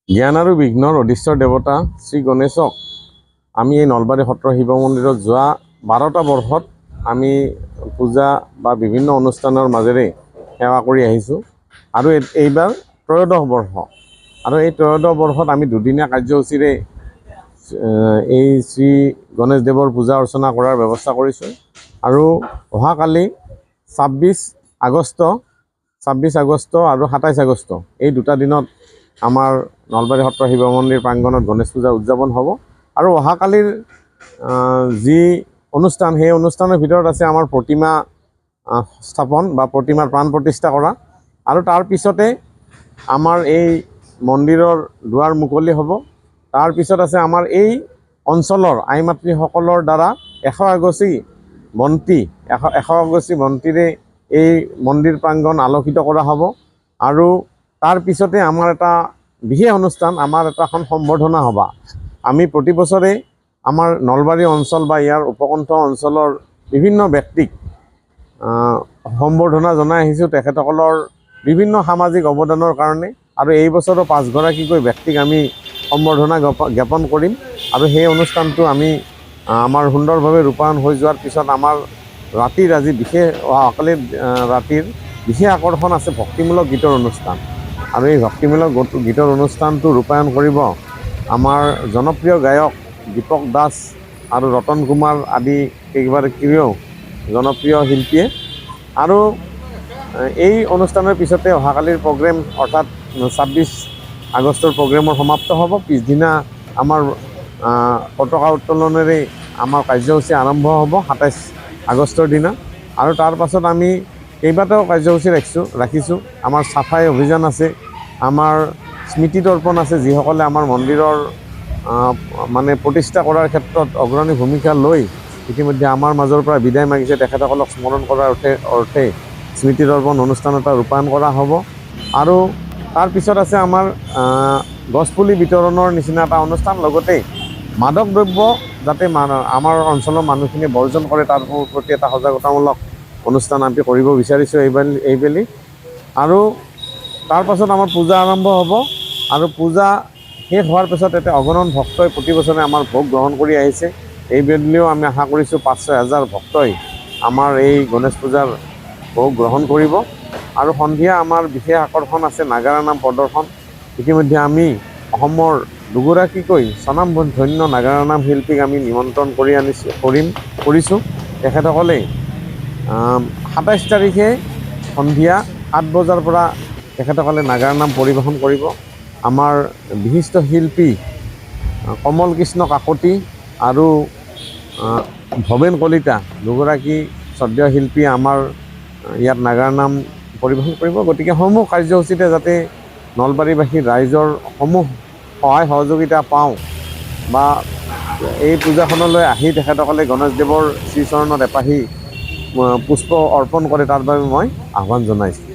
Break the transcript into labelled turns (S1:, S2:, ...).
S1: জ্ঞান আৰু বিঘ্নৰ অধীশ্বৰ দেৱতা শ্ৰী গণেশক আমি এই নলবাৰী সত্ৰ শিৱ মন্দিৰত যোৱা 12টা বৰ্ষত আমি পূজা বা বিভিন্ন অনুষ্ঠানৰ মাজেৰে সেৱা কৰি আহিছোঁ আৰু এইবাৰ ত্ৰয়োদশ বৰ্ষ আৰু এই ত্ৰয়োদশ বৰ্ষত আমি দুদিনীয়া কাৰ্যসূচীৰে এই শ্ৰী গণেশ দেৱৰ পূজা অৰ্চনা কৰাৰ ব্যৱস্থা কৰিছোঁ আৰু অহাকালি 26 আগষ্ট আৰু 27 আগষ্ট এই দুটা দিনত আমাৰ নলবাৰী সত্ৰ শিৱ মন্দিৰ প্ৰাংগণত গণেশ পূজা উদযাপন হ'ব আৰু অহাকালিৰ যি অনুষ্ঠান সেই অনুষ্ঠানৰ ভিতৰত আছে আমাৰ প্ৰতিমা স্থাপন বা প্ৰতিমাৰ প্ৰাণ প্ৰতিষ্ঠা কৰা আৰু তাৰ পিছতে আমাৰ এই মন্দিৰৰ দুৱাৰ মুকলি হ'ব। তাৰ পিছত আছে আমাৰ এই অঞ্চলৰ আই মাতৃসকলৰ দ্বাৰা 100 এগছি বন্তিৰে এই মন্দিৰ প্ৰাংগণ আলোকিত কৰা হ'ব আৰু তাৰ পিছতে আমাৰ এটা বিশেষ অনুষ্ঠান, আমাৰ এখন সম্বৰ্ধনা সভা। আমি প্ৰতি বছৰে আমাৰ নলবাৰী অঞ্চল বা ইয়াৰ উপকণ্ঠ অঞ্চলৰ বিভিন্ন ব্যক্তিক সম্বৰ্ধনা জনাই আহিছোঁ তেখেতসকলৰ বিভিন্ন সামাজিক অৱদানৰ কাৰণে আৰু এই বছৰো 5 গৰাকীকৈ ব্যক্তিক আমি সম্বৰ্ধনা জ্ঞাপন কৰিম আৰু সেই অনুষ্ঠানটো আমি আমাৰ সুন্দৰভাৱে ৰূপায়ণ হৈ যোৱাৰ পিছত আমাৰ ৰাতিৰ আজি অহাকালিৰ ৰাতিৰ বিশেষ আকৰ্ষণ আছে ভক্তিমূলক গীতৰ অনুষ্ঠান আৰু এই ভক্তিমূলক গীতৰ অনুষ্ঠানটো ৰূপায়ণ কৰিব আমাৰ জনপ্ৰিয় গায়ক দীপক দাস আৰু ৰতন কুমাৰ আদি কেইবাগৰাকীও জনপ্ৰিয় শিল্পীয়ে আৰু এই অনুষ্ঠানৰ পিছতে অহাকালিৰ প্ৰগ্ৰেম অৰ্থাৎ 26 আগষ্টৰ প্ৰগ্ৰেমৰ সমাপ্ত হ'ব। পিছদিনা আমাৰ পতাকা উত্তোলনেৰে আমাৰ কাৰ্যসূচী আৰম্ভ হ'ব 27 আগষ্টৰ দিনা আৰু তাৰ পাছত আমি কেইবাটাও কাৰ্যসূচী ৰাখিছোঁ। আমাৰ চাফাই অভিযান আছে, আমাৰ স্মৃতি দৰ্পণ আছে, যিসকলে আমাৰ মন্দিৰৰ প্ৰতিষ্ঠা কৰাৰ ক্ষেত্ৰত অগ্ৰণী ভূমিকা লৈ ইতিমধ্যে আমাৰ মাজৰ পৰা বিদায় মাগিছে, তেখেতসকলক স্মৰণ কৰাৰ অৰ্থে স্মৃতি দৰ্পণ অনুষ্ঠান এটা ৰূপায়ণ কৰা হ'ব আৰু তাৰ পিছত আছে আমাৰ গছপুলি বিতৰণৰ নিচিনা এটা অনুষ্ঠান, লগতে মাদক দ্ৰব্য যাতে আমাৰ অঞ্চলৰ মানুহখিনিয়ে বৰ্জন কৰে তাৰ প্ৰতি এটা সজাগতামূলক অনুষ্ঠান আমি কৰিব বিচাৰিছোঁ এইবেলি আৰু তাৰ পাছত আমাৰ পূজা আৰম্ভ হ'ব আৰু পূজা শেষ হোৱাৰ পিছত এটা অগণন ভক্তই প্ৰতি বছৰে আমাৰ ভোগ গ্ৰহণ কৰি আহিছে। এইবেলিও আমি আশা কৰিছোঁ 5-6 হাজাৰ ভক্তই আমাৰ এই গণেশ পূজাৰ ভোগ গ্ৰহণ কৰিব আৰু সন্ধিয়া আমাৰ বিশেষ আকৰ্ষণ আছে নাগাৰা নাম প্ৰদৰ্শন। ইতিমধ্যে আমি অসমৰ দুগৰাকীকৈ স্বনামধন্য নাগাৰা নাম শিল্পীক আমি নিমন্ত্ৰণ কৰিছোঁ। তেখেতসকলে 27 তাৰিখে সন্ধিয়া 8 বজাৰ পৰা তেখেতসকলে নাগাৰা নাম পৰিৱেশন কৰিব। আমাৰ বিশিষ্ট শিল্পী কমল কৃষ্ণ কাকতি আৰু ভৱেন কলিতা দুগৰাকী শ্ৰদ্ধেয় শিল্পীয়ে আমাৰ ইয়াত নাগাৰা নাম পৰিৱেশন কৰিব। গতিকে সমূহ কাৰ্যসূচীতে যাতে নলবাৰীবাসীৰ ৰাইজৰ সমূহ সহায় সহযোগিতা পাওঁ বা এই পূজাখনলৈ আহি তেখেতসকলে গণেশদেৱৰ শ্ৰীচৰণত এপাহি পুষ্প অৰ্পণ কৰে, তাৰ বাবে মই আহ্বান জনাইছোঁ।